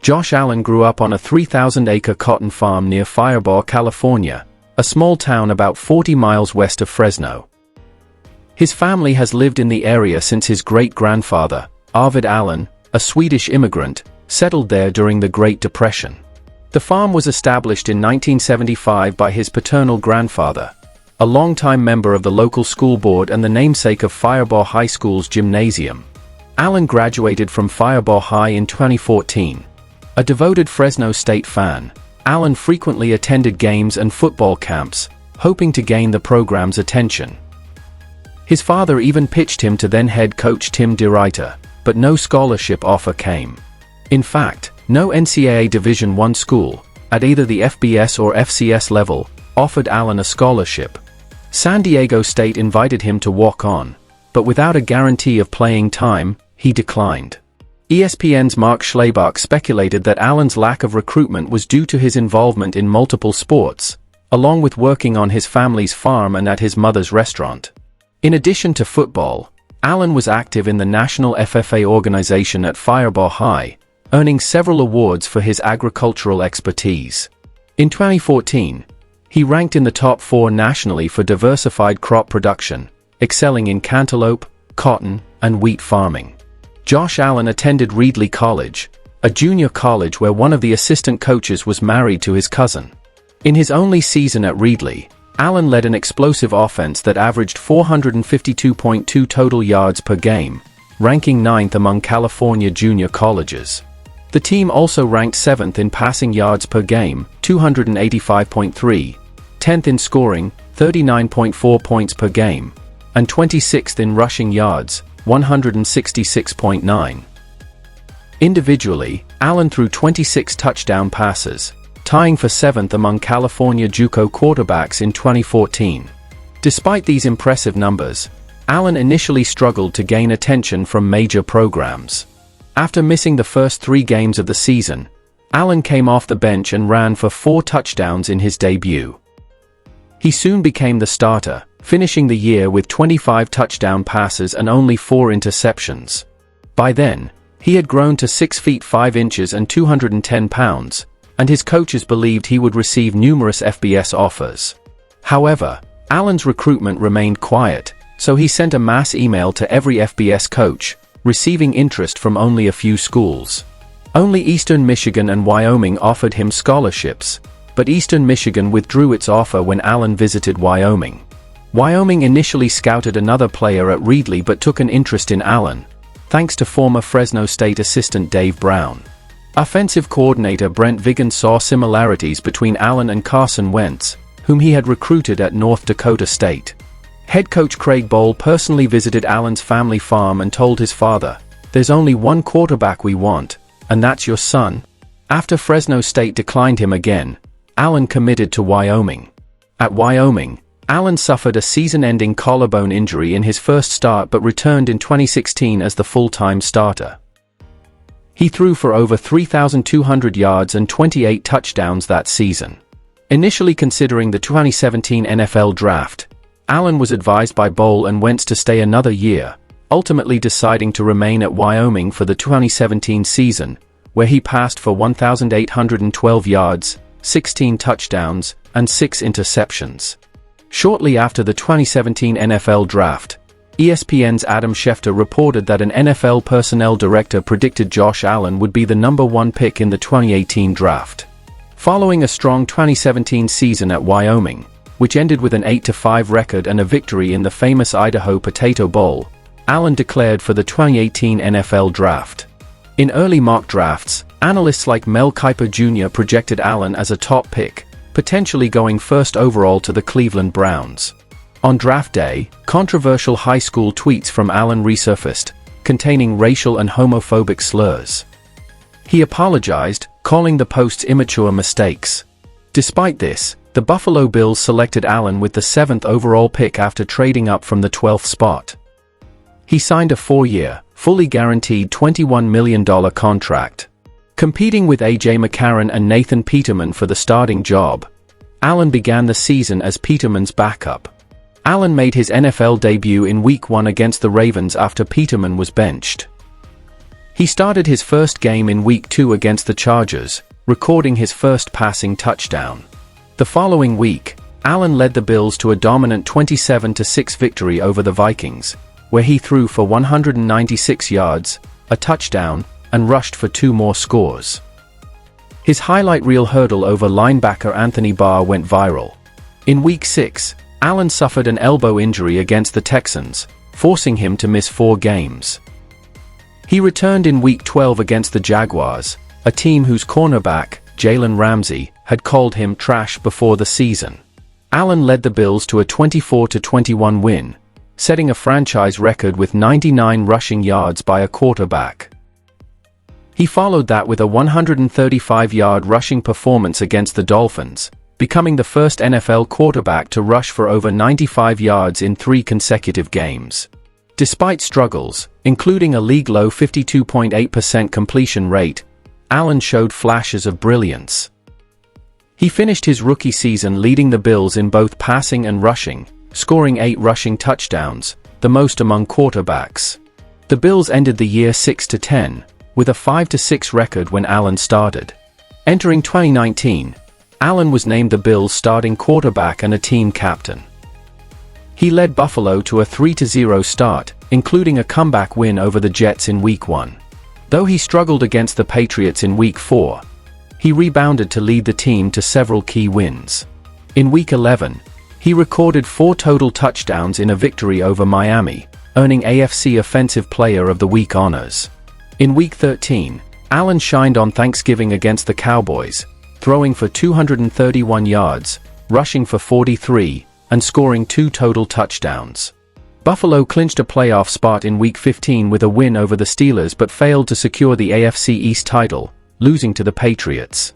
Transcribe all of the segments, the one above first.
Josh Allen grew up on a 3,000-acre cotton farm near Firebaugh, California, a small town about 40 miles west of Fresno. His family has lived in the area since his great-grandfather, Arvid Allen, a Swedish immigrant, settled there during the Great Depression. The farm was established in 1975 by his paternal grandfather, a longtime member of the local school board and the namesake of Firebaugh High School's gymnasium. Allen graduated from Firebaugh High in 2014. A devoted Fresno State fan, Allen frequently attended games and football camps, hoping to gain the program's attention. His father even pitched him to then head coach Tim DeRuyter, but no scholarship offer came. In fact, no NCAA Division I school, at either the FBS or FCS level, offered Allen a scholarship. San Diego State invited him to walk on, but without a guarantee of playing time, he declined. ESPN's Mark Schlabach speculated that Allen's lack of recruitment was due to his involvement in multiple sports, along with working on his family's farm and at his mother's restaurant. In addition to football, Allen was active in the National FFA organization at Firebaugh High, earning several awards for his agricultural expertise. In 2014, he ranked in the top 4 nationally for diversified crop production, excelling in cantaloupe, cotton, and wheat farming. Josh Allen attended Reedley College, a junior college where one of the assistant coaches was married to his cousin. In his only season at Reedley, Allen led an explosive offense that averaged 452.2 total yards per game, ranking 9th among California junior colleges. The team also ranked 7th in passing yards per game, 285.3, 10th in scoring, 39.4 points per game, and 26th in rushing yards, 166.9. Individually, Allen threw 26 touchdown passes, tying for 7th among California JUCO quarterbacks in 2014. Despite these impressive numbers, Allen initially struggled to gain attention from major programs. After missing the first 3 games of the season, Allen came off the bench and ran for 4 touchdowns in his debut. He soon became the starter, finishing the year with 25 touchdown passes and only 4 interceptions. By then, he had grown to 6 feet 5 inches and 210 pounds, and his coaches believed he would receive numerous FBS offers. However, Allen's recruitment remained quiet, so he sent a mass email to every FBS coach, receiving interest from only a few schools. Only Eastern Michigan and Wyoming offered him scholarships, but Eastern Michigan withdrew its offer when Allen visited Wyoming. Wyoming initially scouted another player at Reedley but took an interest in Allen, thanks to former Fresno State assistant Dave Brown. Offensive coordinator Brent Vigen saw similarities between Allen and Carson Wentz, whom he had recruited at North Dakota State. Head coach Craig Bohl personally visited Allen's family farm and told his father, "There's only one quarterback we want, and that's your son." After Fresno State declined him again, Allen committed to Wyoming. At Wyoming, Allen suffered a season-ending collarbone injury in his first start but returned in 2016 as the full-time starter. He threw for over 3,200 yards and 28 touchdowns that season. Initially considering the 2017 NFL Draft, Allen was advised by Bohl and Wentz to stay another year, ultimately deciding to remain at Wyoming for the 2017 season, where he passed for 1,812 yards, 16 touchdowns, and 6 interceptions. Shortly after the 2017 NFL Draft, ESPN's Adam Schefter reported that an NFL personnel director predicted Josh Allen would be the #1 pick in the 2018 draft. Following a strong 2017 season at Wyoming, which ended with an 8-5 record and a victory in the famous Idaho Potato Bowl, Allen declared for the 2018 NFL Draft. In early mock drafts, analysts like Mel Kiper Jr. projected Allen as a top pick, potentially going first overall to the Cleveland Browns. On draft day, controversial high school tweets from Allen resurfaced, containing racial and homophobic slurs. He apologized, calling the post's immature mistakes. Despite this, the Buffalo Bills selected Allen with the 7th overall pick after trading up from the 12th spot. He signed a 4-year, fully guaranteed $21 million contract. Competing with A.J. McCarron and Nathan Peterman for the starting job, Allen began the season as Peterman's backup. Allen made his NFL debut in Week 1 against the Ravens after Peterman was benched. He started his first game in Week 2 against the Chargers, recording his first passing touchdown. The following week, Allen led the Bills to a dominant 27-6 victory over the Vikings, where he threw for 196 yards, a touchdown, and rushed for 2 more scores. His highlight reel hurdle over linebacker Anthony Barr went viral. In Week 6, Allen suffered an elbow injury against the Texans, forcing him to miss 4 games. He returned in Week 12 against the Jaguars, a team whose cornerback, Jalen Ramsey, had called him trash before the season. Allen led the Bills to a 24-21 win, setting a franchise record with 99 rushing yards by a quarterback. He followed that with a 135-yard rushing performance against the Dolphins, becoming the first NFL quarterback to rush for over 95 yards in 3 consecutive games. Despite struggles, including a league-low 52.8% completion rate, Allen showed flashes of brilliance. He finished his rookie season leading the Bills in both passing and rushing, scoring 8 rushing touchdowns, the most among quarterbacks. The Bills ended the year 6-10, with a 5-6 record when Allen started. Entering 2019, Allen was named the Bills' starting quarterback and a team captain. He led Buffalo to a 3-0 start, including a comeback win over the Jets in Week 1. Though he struggled against the Patriots in Week 4, he rebounded to lead the team to several key wins. In Week 11, he recorded 4 total touchdowns in a victory over Miami, earning AFC Offensive Player of the Week honors. In Week 13, Allen shined on Thanksgiving against the Cowboys, throwing for 231 yards, rushing for 43, and scoring 2 total touchdowns. Buffalo clinched a playoff spot in Week 15 with a win over the Steelers but failed to secure the AFC East title, losing to the Patriots.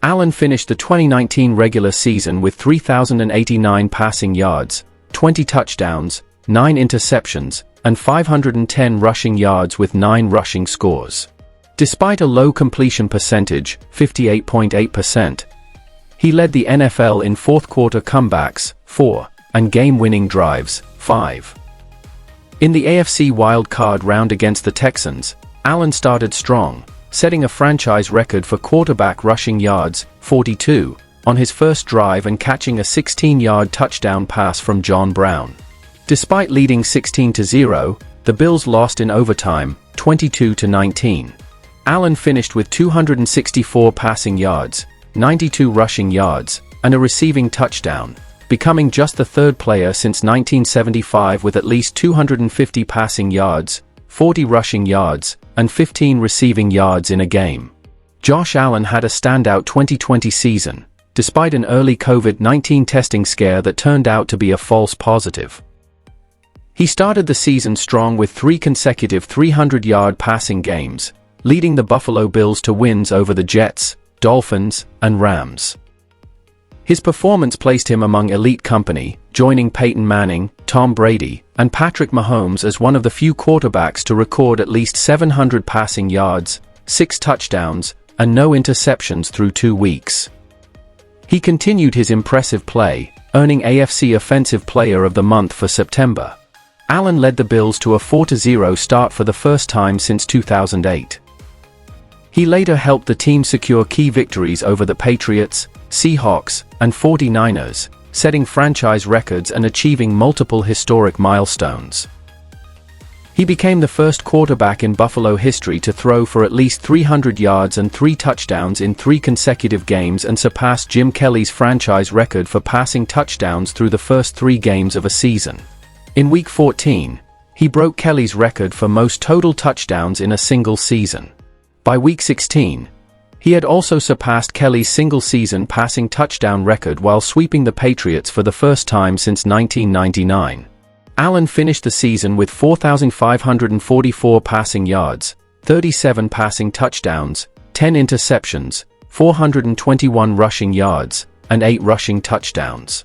Allen finished the 2019 regular season with 3,089 passing yards, 20 touchdowns, 9 interceptions, and 510 rushing yards with 9 rushing scores. Despite a low completion percentage, 58.8%, he led the NFL in fourth-quarter comebacks, 4, and game-winning drives, 5. In the AFC wild-card round against the Texans, Allen started strong, setting a franchise record for quarterback rushing yards, 42, on his first drive and catching a 16-yard touchdown pass from John Brown. Despite leading 16-0, the Bills lost in overtime, 22-19. Allen finished with 264 passing yards, 92 rushing yards, and a receiving touchdown, becoming just the 3rd player since 1975 with at least 250 passing yards, 40 rushing yards, and 15 receiving yards in a game. Josh Allen had a standout 2020 season, despite an early COVID-19 testing scare that turned out to be a false positive. He started the season strong with 3 consecutive 300-yard passing games, leading the Buffalo Bills to wins over the Jets, Dolphins, and Rams. His performance placed him among elite company, joining Peyton Manning, Tom Brady, and Patrick Mahomes as one of the few quarterbacks to record at least 700 passing yards, 6 touchdowns, and no interceptions through 2 weeks. He continued his impressive play, earning AFC Offensive Player of the Month for September. Allen led the Bills to a 4-0 start for the first time since 2008. He later helped the team secure key victories over the Patriots, Seahawks, and 49ers, setting franchise records and achieving multiple historic milestones. He became the first quarterback in Buffalo history to throw for at least 300 yards and 3 touchdowns in 3 consecutive games and surpassed Jim Kelly's franchise record for passing touchdowns through the first 3 games of a season. In Week 14, he broke Kelly's record for most total touchdowns in a single season. By Week 16, he had also surpassed Kelly's single-season passing touchdown record while sweeping the Patriots for the first time since 1999. Allen finished the season with 4,544 passing yards, 37 passing touchdowns, 10 interceptions, 421 rushing yards, and 8 rushing touchdowns.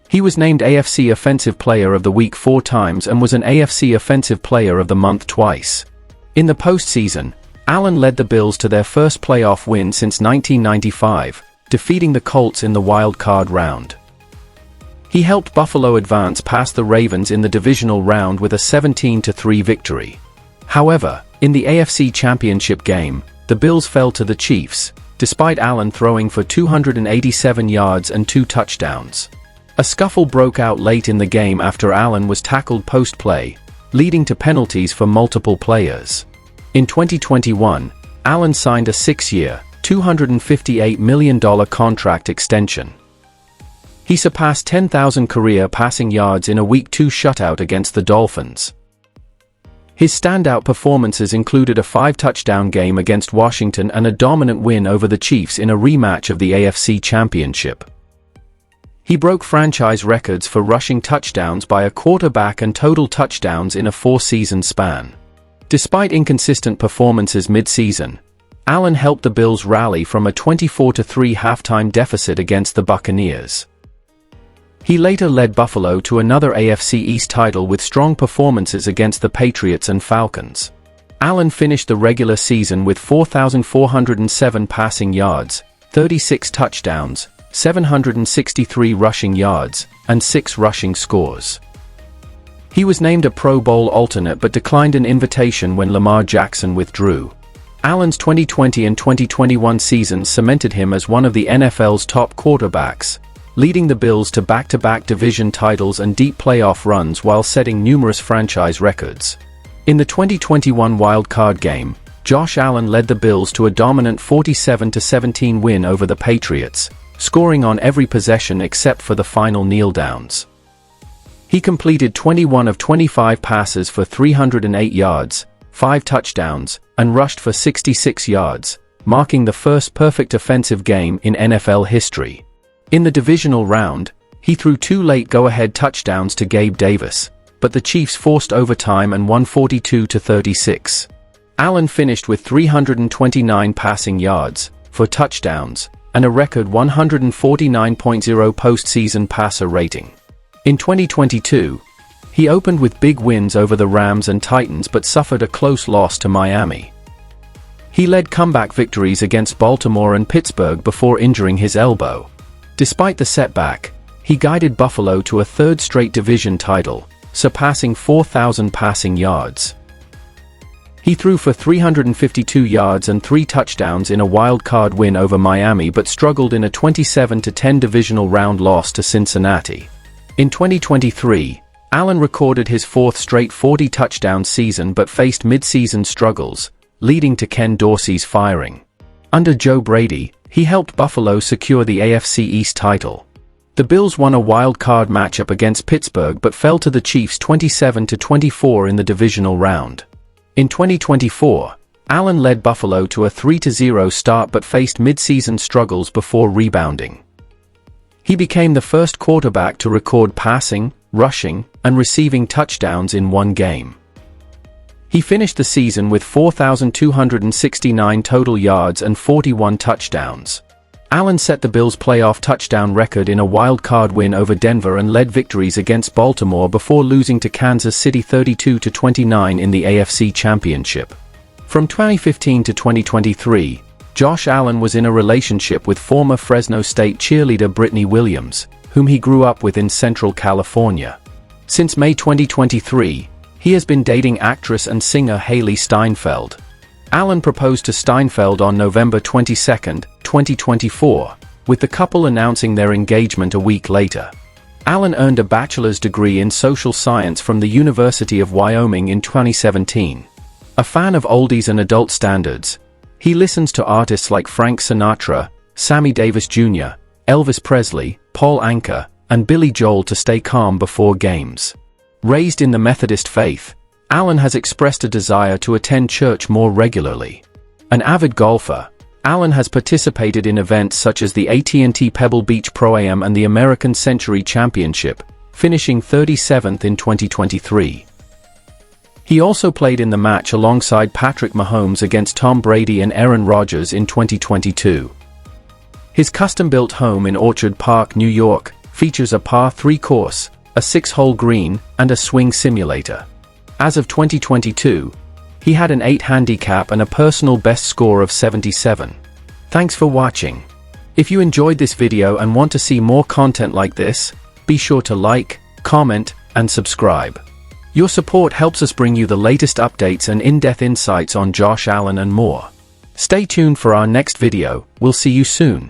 He was named AFC Offensive Player of the Week 4 times and was an AFC Offensive Player of the Month twice. In the postseason, Allen led the Bills to their first playoff win since 1995, defeating the Colts in the wild card round. He helped Buffalo advance past the Ravens in the divisional round with a 17-3 victory. However, In the AFC Championship game, the Bills fell to the Chiefs, despite Allen throwing for 287 yards and 2 touchdowns. A scuffle broke out late in the game after Allen was tackled post-play, leading to penalties for multiple players. In 2021, Allen signed a 6-year, $258 million contract extension. He surpassed 10,000 career passing yards in a Week 2 shutout against the Dolphins. His standout performances included a 5-touchdown game against Washington and a dominant win over the Chiefs in a rematch of the AFC Championship. He broke franchise records for rushing touchdowns by a quarterback and total touchdowns in a 4-season span. Despite inconsistent performances mid-season, Allen helped the Bills rally from a 24-3 halftime deficit against the Buccaneers. He later led Buffalo to another AFC East title with strong performances against the Patriots and Falcons. Allen finished the regular season with 4,407 passing yards, 36 touchdowns, 763 rushing yards, and 6 rushing scores. He was named a Pro Bowl alternate but declined an invitation when Lamar Jackson withdrew. Allen's 2020 and 2021 seasons cemented him as one of the NFL's top quarterbacks, leading the Bills to back-to-back division titles and deep playoff runs while setting numerous franchise records. In the 2021 Wild Card game, Josh Allen led the Bills to a dominant 47-17 win over the Patriots, scoring on every possession except for the final kneel-downs. He completed 21 of 25 passes for 308 yards, 5 touchdowns, and rushed for 66 yards, marking the first perfect offensive game in NFL history. In the divisional round, he threw 2 late go-ahead touchdowns to Gabe Davis, but the Chiefs forced overtime and won 42-36. Allen finished with 329 passing yards, 4 touchdowns, and a record 149.0 postseason passer rating. In 2022, he opened with big wins over the Rams and Titans but suffered a close loss to Miami. He led comeback victories against Baltimore and Pittsburgh before injuring his elbow. Despite the setback, he guided Buffalo to a 3rd straight division title, surpassing 4,000 passing yards. He threw for 352 yards and 3 touchdowns in a wild card win over Miami but struggled in a 27-10 divisional round loss to Cincinnati. In 2023, Allen recorded his 4th straight 40-touchdown season but faced mid-season struggles, leading to Ken Dorsey's firing. Under Joe Brady, he helped Buffalo secure the AFC East title. The Bills won a wild card matchup against Pittsburgh but fell to the Chiefs 27-24 in the divisional round. In 2024, Allen led Buffalo to a 3-0 start but faced mid-season struggles before rebounding. He became the first quarterback to record passing, rushing, and receiving touchdowns in one game. He finished the season with 4,269 total yards and 41 touchdowns. Allen set the Bills' playoff touchdown record in a wild card win over Denver and led victories against Baltimore before losing to Kansas City 32-29 in the AFC Championship. From 2015 to 2023, Josh Allen was in a relationship with former Fresno State cheerleader Brittany Williams, whom he grew up with in Central California. Since May 2023, he has been dating actress and singer Haley Steinfeld. Allen proposed to Steinfeld on November 22, 2024, with the couple announcing their engagement a week later. Allen earned a bachelor's degree in social science from the University of Wyoming in 2017. A fan of oldies and adult standards, he listens to artists like Frank Sinatra, Sammy Davis Jr., Elvis Presley, Paul Anka, and Billy Joel to stay calm before games. Raised in the Methodist faith, Allen has expressed a desire to attend church more regularly. An avid golfer, Allen has participated in events such as the AT&T Pebble Beach Pro-Am and the American Century Championship, finishing 37th in 2023. He also played in the match alongside Patrick Mahomes against Tom Brady and Aaron Rodgers in 2022. His custom-built home in Orchard Park, New York, features a par 3 course, a 6-hole green, and a swing simulator. As of 2022, he had an 8 handicap and a personal best score of 77. Thanks for watching. If you enjoyed this video and want to see more content like this, be sure to like, comment, and subscribe. Your support helps us bring you the latest updates and in-depth insights on Josh Allen and more. Stay tuned for our next video. We'll see you soon.